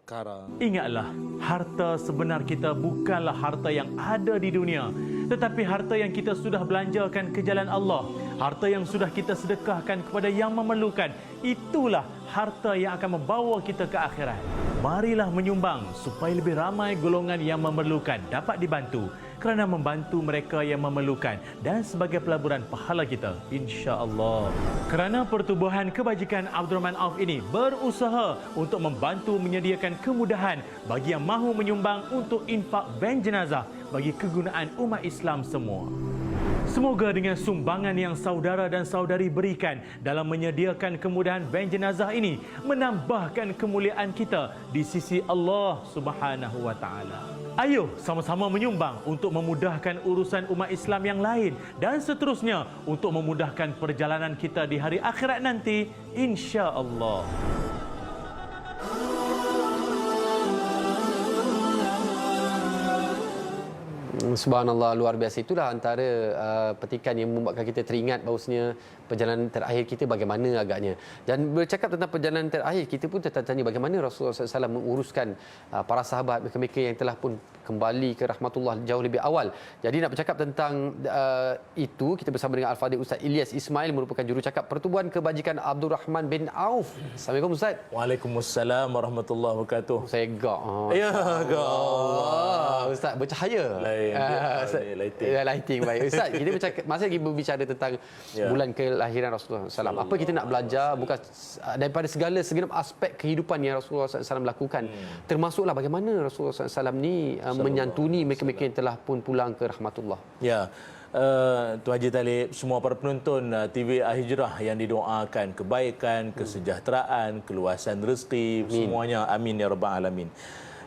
perkara. Ingatlah, harta sebenar kita bukanlah harta yang ada di dunia, tetapi harta yang kita sudah belanjakan ke jalan Allah, harta yang sudah kita sedekahkan kepada yang memerlukan. Itulah harta yang akan membawa kita ke akhirat. Marilah menyumbang supaya lebih ramai golongan yang memerlukan dapat dibantu, kerana membantu mereka yang memerlukan dan sebagai pelaburan pahala kita, insya-Allah. Kerana pertubuhan kebajikan Abdul Rahman Auf ini berusaha untuk membantu menyediakan kemudahan bagi yang mahu menyumbang untuk infak van jenazah bagi kegunaan umat Islam semua. Semoga dengan sumbangan yang saudara dan saudari berikan dalam menyediakan kemudahan van jenazah ini menambahkan kemuliaan kita di sisi Allah Subhanahu wa taala. Ayo sama-sama menyumbang untuk memudahkan urusan umat Islam yang lain dan seterusnya untuk memudahkan perjalanan kita di hari akhirat nanti, insya-Allah. Subhanallah, luar biasa. Itulah antara petikan yang membuatkan kita teringat bahawasanya perjalanan terakhir kita bagaimana agaknya. Dan bercakap tentang perjalanan terakhir, kita pun tertanya bagaimana Rasulullah SAW menguruskan para sahabat mereka yang telah pun kembali ke rahmatullah jauh lebih awal. Jadi nak bercakap tentang itu, kita bersama dengan Al-Fadhil Ustaz Ilyas Ismail, merupakan jurucakap Pertubuhan Kebajikan Abdul Rahman bin Auf. Assalamualaikum Ustaz. Waalaikumsalam warahmatullahi wabarakatuh. Saya gak. Ya, Allah. Ustaz bercahaya. Lighting baik. Ustaz, kita bercakap, masih lagi berbicara tentang bulan kelahiran Rasulullah SAW. Apa kita nak belajar bukan daripada segala segenap aspek kehidupan yang Rasulullah SAW lakukan. Termasuklah bagaimana Rasulullah SAW ni menyantuni mereka-mereka yang telah pun pulang ke rahmatullah. Ya. Tuan Haji Talib, semua para penonton TV Al-Hijrah yang didoakan kebaikan, kesejahteraan, keluasan rezeki, semuanya amin ya rabbal alamin.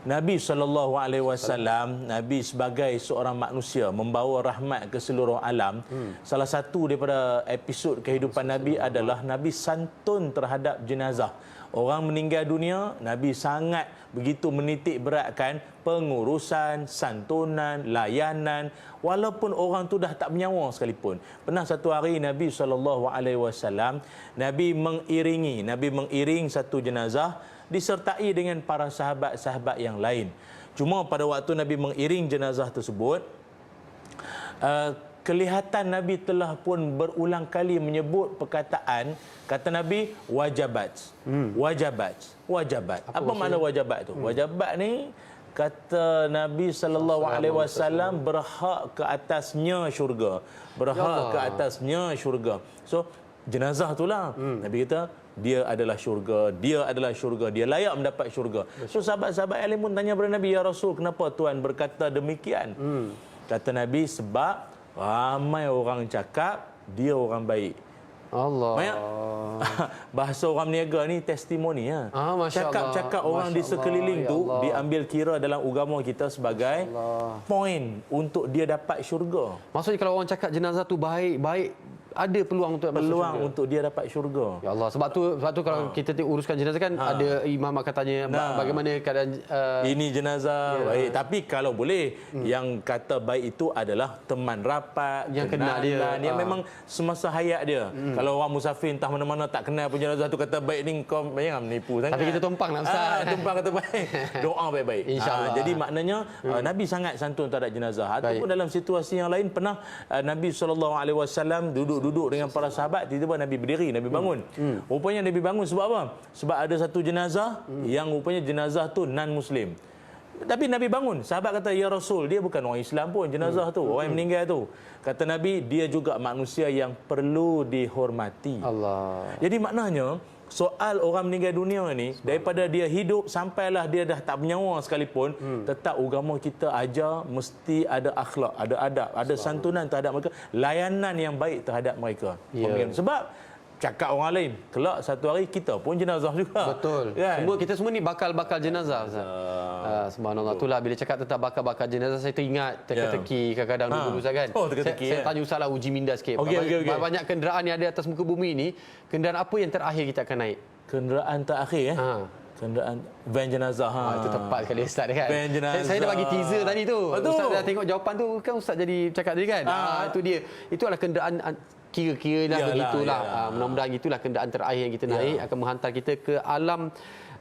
Nabi SAW, Nabi sebagai seorang manusia membawa rahmat ke seluruh alam. Salah satu daripada episod kehidupan Nabi adalah Nabi santun terhadap jenazah. Orang meninggal dunia, Nabi sangat begitu menitik beratkan pengurusan, santunan, layanan, walaupun orang tu dah tak bernyawa sekalipun. Pernah satu hari Nabi SAW, Nabi mengiring satu jenazah disertai dengan para sahabat-sahabat yang lain. Cuma pada waktu Nabi mengiring jenazah tersebut, kelihatan Nabi telah pun berulang kali menyebut perkataan, kata Nabi, wajabat. Wajabat. Apa makna wajabat tu? Wajabat ni, kata Nabi SAW, berhak ke atasnya syurga. Berhak ke atasnya syurga. So, jenazah itulah. Nabi kata, dia adalah syurga, dia layak mendapat syurga. So sahabat-sahabat yang lain pun tanya kepada Nabi, ya Rasul, kenapa Tuan berkata demikian? Kata Nabi, sebab ramai orang cakap dia orang baik. Allah. Banyak bahasa orang meniaga ni testimoni ya. Cakap-cakap orang di sekeliling tu diambil kira dalam agama kita sebagai poin untuk dia dapat syurga. Maksudnya kalau orang cakap jenazah tu baik, ada peluang untuk dia dapat syurga. Ya Allah, sebab tu kalau kita uruskan jenazah kan ada imam akan tanya bagaimana keadaan ini jenazah baik, tapi kalau boleh yang kata baik itu adalah teman rapat yang kenal dia, yang memang semasa hayat dia. Kalau orang musafir entah mana-mana tak kenal pun jenazah tu kata baik, ni kau jangan menipu sangat. Tapi kita tumpang lah Ustaz. Tumpang kata baik. Doa baik-baik. InsyaAllah. Jadi maknanya Nabi sangat santun terhadap jenazah. Ataupun dalam situasi yang lain pernah Nabi SAW duduk dengan para sahabat, tiba-tiba Nabi berdiri, Nabi bangun. Rupanya Nabi bangun sebab apa? Sebab ada satu jenazah yang rupanya jenazah tu non-Muslim. Tapi Nabi bangun. Sahabat kata, ya Rasul, dia bukan orang Islam pun jenazah tu, orang yang meninggal tu. Kata Nabi, dia juga manusia yang perlu dihormati. Allah. Jadi maknanya soal orang meninggal dunia ni, daripada dia hidup sampailah dia dah tak bernyawa sekalipun, tetap agama kita ajar mesti ada akhlak, ada adab, ada santunan terhadap mereka, layanan yang baik terhadap mereka. Sebab cakap orang lain, kelak satu hari kita pun jenazah juga. Betul. Kan? Kita semua ni bakal jenazah. Subhanallah. Itulah bila cakap tentang bakal jenazah, saya teringat teka-teki kadang-kadang dulu Ustaz kan. Saya tanya Ustaz lah, uji minda sikit. Banyak kenderaan yang ada atas muka bumi ni, kenderaan apa yang terakhir kita akan naik? Kenderaan terakhir kenderaan van jenazah. Itu tepat sekali Ustaz kan. Van jenazah. Saya dah bagi teaser tadi tu. Ustaz dah tengok jawapan tu kan, Ustaz jadi cakap tadi kan. Itu dia. Itu adalah kenderaan kira-kira lah begitulah. Mudah-mudahan itulah kenderaan terakhir yang kita naik akan menghantar kita ke alam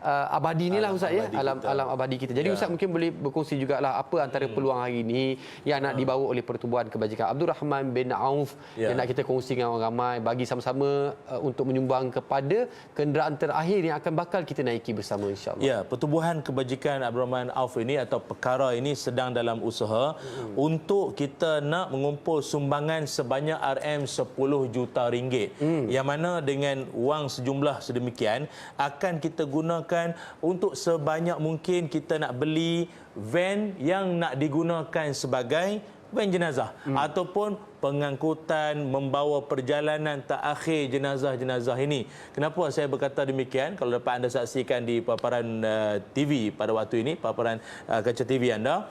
abadi ni lah Ustaz, ya, abadi alam abadi kita. Jadi Ustaz mungkin boleh berkongsi jugalah apa antara peluang hari ini yang nak dibawa oleh Pertubuhan Kebajikan Abdul Rahman bin Auf yang nak kita kongsi dengan orang ramai bagi sama-sama untuk menyumbang kepada kenderaan terakhir yang akan bakal kita naiki bersama, insya-Allah. Ya, Pertubuhan Kebajikan Abdul Rahman Auf ini atau perkara ini sedang dalam usaha untuk kita nak mengumpul sumbangan sebanyak RM10 juta ringgit. Yang mana dengan wang sejumlah sedemikian akan kita gunakan untuk sebanyak mungkin kita nak beli van yang nak digunakan sebagai van jenazah ataupun pengangkutan membawa perjalanan terakhir jenazah-jenazah ini. Kenapa saya berkata demikian? Kalau dapat anda saksikan di paparan TV pada waktu ini, paparan kaca TV anda,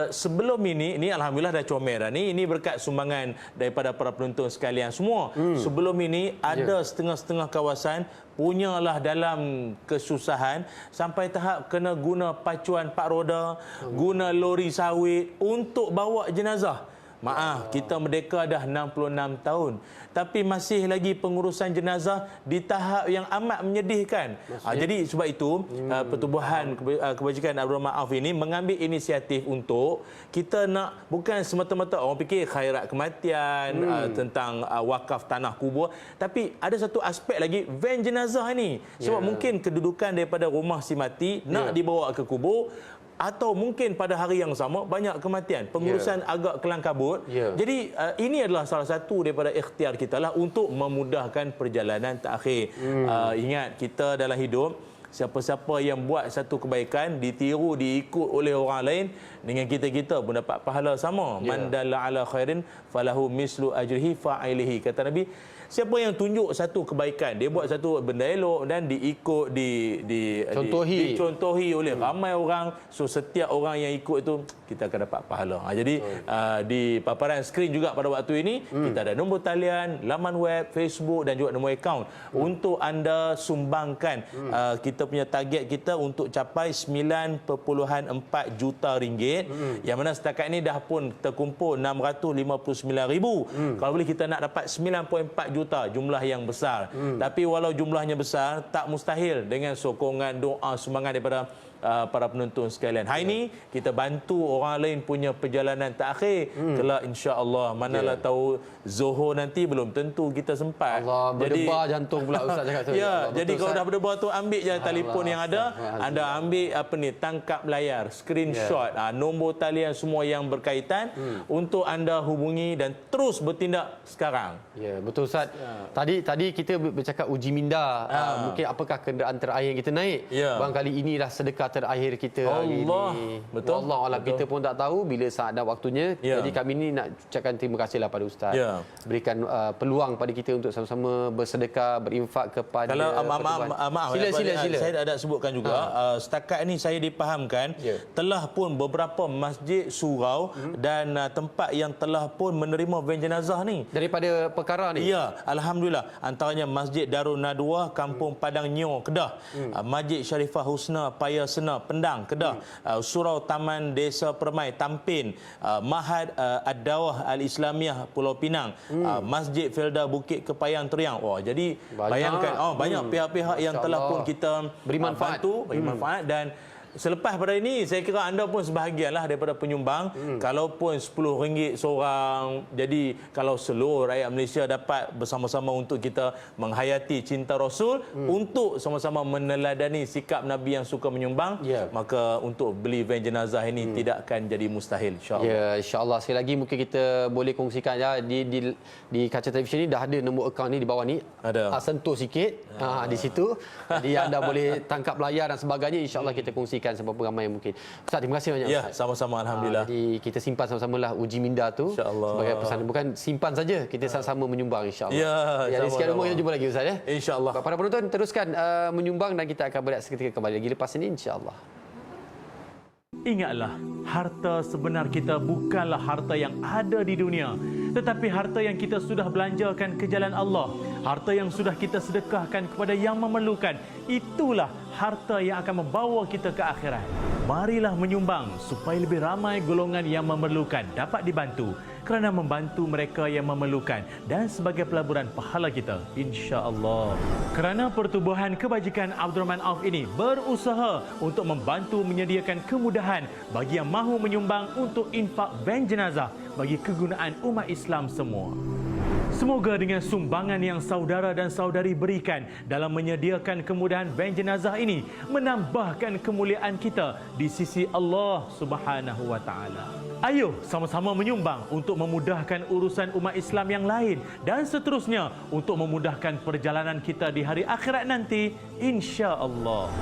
sebelum ini alhamdulillah dah comel dah ni. Ini berkat sumbangan daripada para penonton sekalian semua. Sebelum ini ada setengah-setengah kawasan punyalah dalam kesusahan sampai tahap kena guna pacuan 4 roda, guna lori sawit untuk bawa jenazah. Maaf, kita merdeka dah 66 tahun. Tapi masih lagi pengurusan jenazah di tahap yang amat menyedihkan. Jadi sebab itu Pertubuhan Kebajikan Abdul Rahman Auf ini mengambil inisiatif untuk kita nak bukan semata-mata orang fikir khairat kematian tentang wakaf tanah kubur, tapi ada satu aspek lagi van jenazah ini. Sebab mungkin kedudukan daripada rumah si mati nak dibawa ke kubur, atau mungkin pada hari yang sama banyak kematian, pengurusan agak kelang kabut. Jadi ini adalah salah satu daripada ikhtiar kita lah untuk memudahkan perjalanan terakhir. Ingat, kita dalam hidup, siapa-siapa yang buat satu kebaikan ditiru, diikut oleh orang lain, dengan kita pun dapat pahala sama. Man dalla ala khairin falahu mislu ajrihi fa'ilihi. Kata Nabi, siapa yang tunjuk satu kebaikan, dia buat satu benda elok dan diikut, dicontohi oleh ramai orang, so setiap orang yang ikut itu kita akan dapat pahala. Jadi di paparan skrin juga pada waktu ini kita ada nombor talian, laman web, Facebook dan juga nombor akaun untuk anda sumbangkan. Kita punya target kita untuk capai 9.4 juta ringgit, yang mana setakat ini dah pun terkumpul 659,000. Kalau boleh kita nak dapat 9.4 juta, jumlah yang besar. Tapi walau jumlahnya besar, tak mustahil dengan sokongan, doa, sumbangan daripada para penonton sekalian. Hari ini kita bantu orang lain punya perjalanan terakhir. Kelak insya-Allah, manalah tahu Zohor nanti belum tentu kita sempat. Allah, berdebar jantung pula Ustaz cakap tu. Ya, jadi kalau dah berdebar tu ambil je telefon yang ada, anda ambil tangkap layar, screenshot, nombor talian semua yang berkaitan untuk anda hubungi dan terus bertindak sekarang. Ya, betul Ustaz. Tadi kita bercakap uji minda, mungkin apakah kenderaan terakhir yang kita naik. Barangkali inilah sedekah terakhir kita hari ini. Betul. Allah alam, kita pun tak tahu bila saat dan waktunya. Jadi kami ni nak ucapkan terima kasihlah pada Ustaz. Berikan peluang pada kita untuk sama-sama bersedekah, berinfak kepada. Kalau maaf, sila. Saya ada sebutkan juga, setakat ini saya dipahamkan telah pun beberapa masjid surau dan tempat yang telah pun menerima van jenazah ni daripada perkara ni. Ya, alhamdulillah. Antaranya Masjid Darul Nadwa, Kampung Padang Nyo, Kedah, Masjid Syarifah Husna, Paya Sena, Pendang, Kedah, Surau Taman Desa Permai, Tampin, Mahad Ad-Dawah Al-Islamiyah, Pulau Pinang, Masjid Felda Bukit Kepayang, Teriang. Wah, jadi bayangkan banyak pihak-pihak yang telah pun kita beri manfaat. beri manfaat. Dan selepas pada ini, saya kira anda pun sebahagianlah daripada penyumbang. Kalaupun RM10 seorang, jadi kalau seluruh rakyat Malaysia dapat bersama-sama untuk kita menghayati cinta Rasul, untuk sama-sama meneladani sikap Nabi yang suka menyumbang, maka untuk beli van jenazah ini tidak akan jadi mustahil, insya-Allah. Ya, insya-Allah. Sekali lagi mungkin kita boleh kongsikan di kaca televisyen ini dah ada nombor akaun ni di bawah ni. Ada. Sentuh sikit di situ. Jadi anda boleh tangkap layar dan sebagainya, insya-Allah kita kongsikan seberapa ramai yang mungkin. Ustaz, terima kasih banyak. Ya, sama-sama, alhamdulillah. Jadi kita simpan sama-sama lah uji minda tu, sebagai pesan, bukan simpan saja, kita sama-sama menyumbang, insya-Allah. Ya, di sekian umur kita jumpa lagi Ustaz ya. Insya-Allah. Para penonton teruskan menyumbang dan kita akan berehat seketika kembali lagi lepas ini, insya-Allah. Ingatlah, harta sebenar kita bukanlah harta yang ada di dunia, tetapi harta yang kita sudah belanjakan ke jalan Allah, harta yang sudah kita sedekahkan kepada yang memerlukan. Itulah harta yang akan membawa kita ke akhirat. Marilah menyumbang supaya lebih ramai golongan yang memerlukan dapat dibantu. kerana membantu mereka yang memerlukan dan sebagai pelaburan pahala kita, insya-Allah. Kerana pertubuhan kebajikan Abdul Rahman Auf ini berusaha untuk membantu menyediakan kemudahan bagi yang mahu menyumbang untuk infak van jenazah bagi kegunaan umat Islam semua. Semoga dengan sumbangan yang saudara dan saudari berikan dalam menyediakan kemudahan van jenazah ini menambahkan kemuliaan kita di sisi Allah Subhanahu wa taala. Ayo sama-sama menyumbang untuk memudahkan urusan umat Islam yang lain dan seterusnya untuk memudahkan perjalanan kita di hari akhirat nanti, insya-Allah.